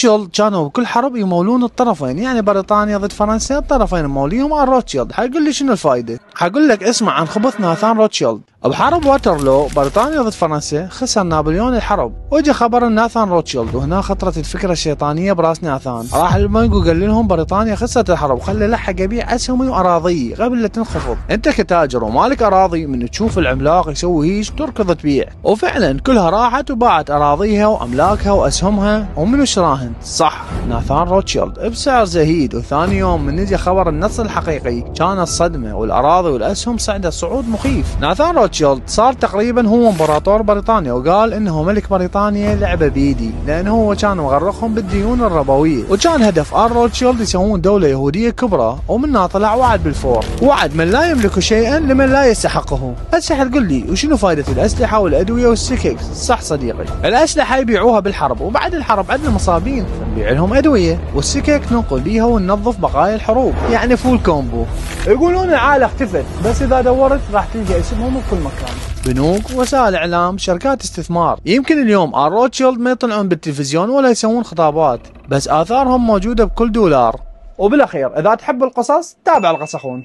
روتشيلد كانوا بكل حرب يمولون الطرفين، يعني بريطانيا ضد فرنسا الطرفين موليهم على روتشيلد. حيقول لي شنو الفائده؟ حقول لك اسمع عن خبث ناثان روتشيلد. بحرب واترلو بريطانيا ضد فرنسا خسر نابليون الحرب، واجى خبر ناثان روتشيلد، وهنا خطرت الفكره الشيطانيه براس ناثان. راح للبنك وقال لهم بريطانيا خسرت الحرب، وخلى لحق يبيع اسهمي واراضي قبل لا تنخفض. انت كتاجر ومالك اراضي من تشوف العملاق يسوي هيش تركض تبيع، وفعلا كلها راحت وباعت اراضيها واملاكها واسهمها. ومنو شراهن؟ صح، ناثان روتشيلد بسعر زهيد. وثاني يوم من نجي خبر النص الحقيقي كانت صدمه، والاراضي والاسهم صعدت صعود مخيف. ناثان روتشيلد صار تقريبا هو امبراطور بريطانيا، وقال انه ملك بريطانيا لعبه بيدي، لانه هو كان مغرقهم بالديون الربويه. وكان هدف روتشيلد يسوون دوله يهوديه كبرى، ومنها طلع وعد بالفور، وعد من لا يملك شيئا لمن لا يستحقه. هسه حتقول لي وشنو فائده الاسلحه والادويه والسكك؟ صح صديقي، الاسلحه يبيعوها بالحرب، وبعد الحرب عندنا مصابين نبيع لهم ادويه، والسكك ننقل بيها وننظف بقايا الحروب، يعني فول كومبو. يقولون العالم اختفت، بس اذا دورت راح تلقى اسمهم بكل مكان، بنوك، وسائل اعلام، شركات استثمار. يمكن اليوم روتشيلد ما يطلعون بالتلفزيون ولا يسوون خطابات، بس اثارهم موجوده بكل دولار. وبالاخير اذا تحب القصص تابع القصص اخوان.